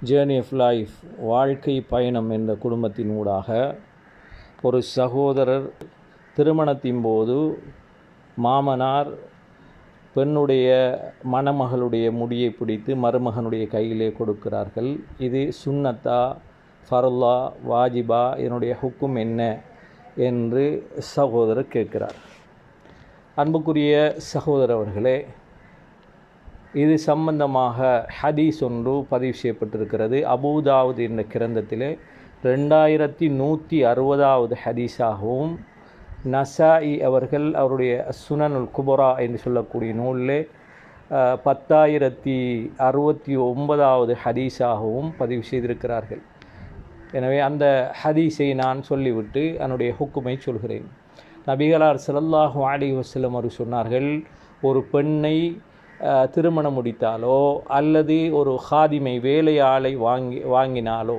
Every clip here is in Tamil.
ஜேர்னி ஆஃப் லைஃப் வாழ்க்கை பயணம் என்ற குடும்பத்தின் ஊடாக ஒரு சகோதரர் திருமணத்தின் போது மாமனார் பெண்ணுடைய மணமகளுடைய முடியை பிடித்து மருமகனுடைய கையிலே கொடுக்கிறார்கள். இது சுன்னத்தா, ஃபர்லா, வாஜிபா, என்னுடைய ஹுக்கும் என்ன என்று சகோதரர் கேட்கிறார். அன்புக்குரிய சகோதரர் அவர்களே, இது சம்பந்தமாக ஹதீஸ் ஒன்று பதிவு செய்யப்பட்டிருக்கிறது. அபூதாவுத் என்ற கிரந்தத்திலே 2160வது ஹதீஸாகவும், நசாஇ அவர்கள் அவருடைய சுனனுல் குபரா என்று சொல்லக்கூடிய நூலிலே 10,069வது ஹதீஸாகவும் பதிவு செய்திருக்கிறார்கள். எனவே அந்த ஹதீஸை நான் சொல்லிவிட்டு அதனுடைய ஹுக்குமை சொல்கிறேன். நபிகளார் ஸல்லல்லாஹு அலைஹி வஸல்லம் அவர் சொன்னார்கள், ஒரு பெண்ணை திருமணம் முடித்தாலோ அல்லது ஒரு ஹாதிமை வேலையாளை வாங்கினாலோ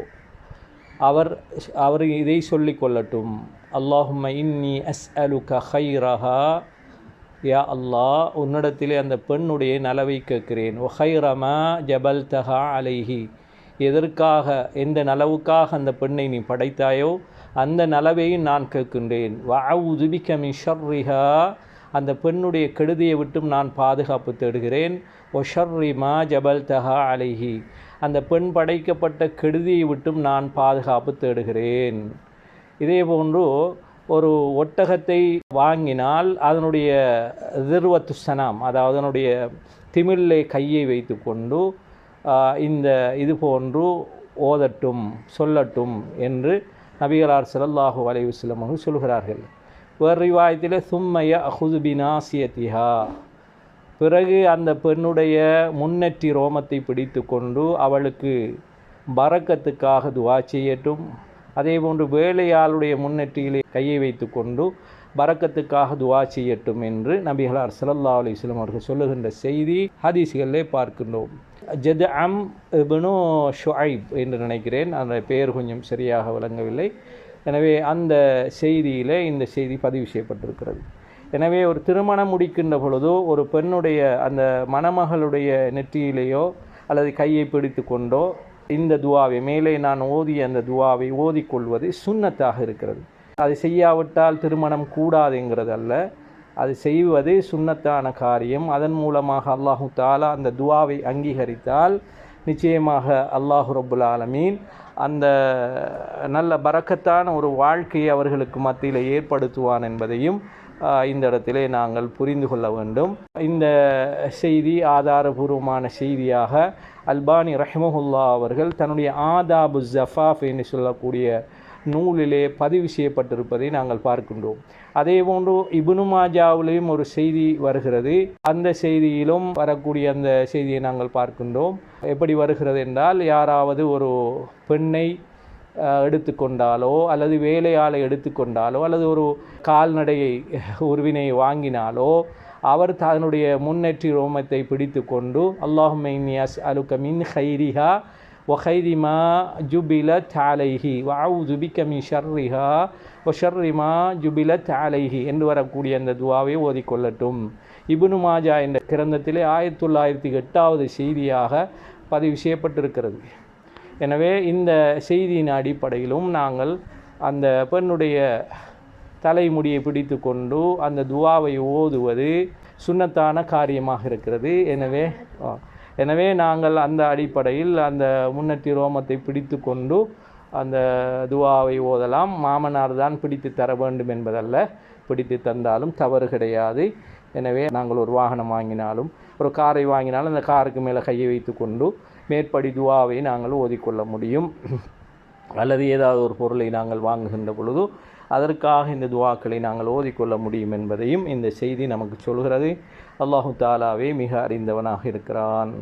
அவர் இதை சொல்லிக் கொள்ளட்டும், அல்லாஹும்ம இன்னி அஸ்அலுக ஹைரஹா, யா அல்லாஹ், உன்னிடத்திலே அந்த பெண்ணுடைய நலவை கேட்கிறேன். வ ஹைரமா ஜபல்தஹா அலைஹி, எதற்காக எந்த நலவுக்காக அந்த பெண்ணை நீ படைத்தாயோ அந்த நலவையும் நான் கேட்கின்றேன். வ அஊது பிக மின் ஷர்ரிஹா, அந்த பெண்ணுடைய கெடுதியை விட்டும் நான் பாதுகாப்பு தேடுகிறேன். ஒ ஷர்ரி மா ஜபல்தஹா அலைஹி, அந்த பெண் படைக்கப்பட்ட கெடுதியை விட்டும் நான் பாதுகாப்பு தேடுகிறேன். இதே போன்று ஒரு ஒட்டகத்தை வாங்கினால் அதனுடைய திர்வத்து சனாம், அதாவது அதனுடைய திமில்லை கையை வைத்து கொண்டு இது போன்று ஓதட்டும், சொல்லட்டும் என்று நபிகளார் ஸல்லல்லாஹு அலைஹி வஸல்லம் அவர்கள் சொல்கிறார்கள். வேறு ரிவாயத்திலே சும்மய அஹுது பினாசியத்திஹா, பிறகு அந்த பெண்ணுடைய முன்னெற்றி ரோமத்தை பிடித்து கொண்டு அவளுக்கு பரக்கத்துக்காக துவா செய்யட்டும். அதே போன்று வேலையாளுடைய முன்னெற்றியிலே கையை வைத்து கொண்டு பரக்கத்துக்காக துவா செய்யட்டும் என்று நபிகளார் ஸல்லல்லாஹு அலைஹி வஸல்லம் அவர்கள் சொல்லுகின்ற செய்தி ஹதீஸ்களிலே பார்க்கின்றோம். ஜத்அம் இப்னு ஷுஐப் என்று நினைக்கிறேன், அந்த பெயர் கொஞ்சம் சரியாக விளங்கவில்லை. எனவே அந்த செய்தியிலே இந்த செய்தி பதிவு செய்யப்பட்டிருக்கிறது. எனவே ஒரு திருமணம் முடிக்கின்ற பொழுதோ ஒரு பெண்ணுடைய அந்த மணமகளுடைய நெற்றியிலேயோ அல்லது கையை பிடித்து கொண்டோ இந்த துவாவை, மேலே நான் ஓதிய அந்த துவாவை ஓதிக்கொள்வது சுன்னத்தாக இருக்கிறது. அதை செய்யாவிட்டால் திருமணம் கூடாதுங்கிறது அல்ல, அது செய்வது சுன்னத்தான காரியம். அதன் மூலமாக அல்லாஹு தாலா அந்த துவாவை அங்கீகரித்தால் நிச்சயமாக அல்லாஹு ரப்புல் ஆலமீன் அந்த நல்ல பரக்கத்தான ஒரு வாழ்க்கையை அவர்களுக்கு மத்தியில் ஏற்படுத்துவான் என்பதையும் இந்த இடத்திலே நாங்கள் புரிந்து கொள்ள வேண்டும். இந்த செய்தி ஆதாரபூர்வமான செய்தியாக அல்பானி ரஹ்மஹுல்லா அவர்கள் தன்னுடைய ஆதாபு ஜஃபாஃப் என்று சொல்லக்கூடிய நூலிலே பதிவு செய்யப்பட்டிருப்பதை நாங்கள் பார்க்கின்றோம். அதே போன்று இப்னு மாஜாவிலேயும் ஒரு செய்தி வருகிறது. அந்த செய்தியிலும் வரக்கூடிய அந்த செய்தியை நாங்கள் பார்க்கின்றோம். எப்படி வருகிறது என்றால், யாராவது ஒரு பெண்ணை எடுத்துக்கொண்டாலோ அல்லது வேலையாளை எடுத்துக்கொண்டாலோ அல்லது ஒரு கால்நடையை உருவினை வாங்கினாலோ அவர் தன்னுடைய முன்னெற்றி ரோமத்தை பிடித்து கொண்டு அல்லாஹும்ம இன்னி அஸ்அலுக மின் ஹைரிஹா வ ஹைரி மா ஜுபிலத் அலைஹி வ அஊது பிக மின் ஷர்ரிஹா வ ஷர்ரி மா ஜுபிலத் அலைஹி என்று வரக்கூடிய அந்த துவாவை ஓதிக்கொள்ளட்டும். இப்னு மாஜா என்ற கிரந்தத்திலே 1908வது செய்தியாக பதிவு செய்யப்பட்டிருக்கிறது. எனவே இந்த செய்தியின் அடிப்படையிலும் நாங்கள் அந்த பெண்ணுடைய தலைமுடியை பிடித்து கொண்டு அந்த துவாவை ஓதுவது சுன்னத்தான காரியமாக இருக்கிறது. எனவே நாங்கள் அந்த அடிப்படையில் அந்த முன்னெற்றி ரோமத்தை பிடித்து கொண்டு அந்த துவாவை ஓதலாம். மாமனார் தான் பிடித்து தர வேண்டும் என்பதல்ல, பிடித்து தந்தாலும் தவறு கிடையாது. எனவே நாங்கள் ஒரு வாகனம் வாங்கினாலும் ஒரு காரை வாங்கினாலும் அந்த காருக்கு மேலே கையை வைத்து கொண்டு மேற்படி துவாவை நாங்கள் ஓதிக்கொள்ள முடியும். அல்லது ஏதாவது ஒரு பொருளை நாங்கள் வாங்குகின்ற பொழுது அதற்காக இந்த துவாக்களை நாங்கள் ஓதிக்கொள்ள முடியும் என்பதையும் இந்த செய்தி நமக்கு சொல்கிறது. அல்லாஹு தாலாவே மிக அறிந்தவனாக இருக்கிறான்.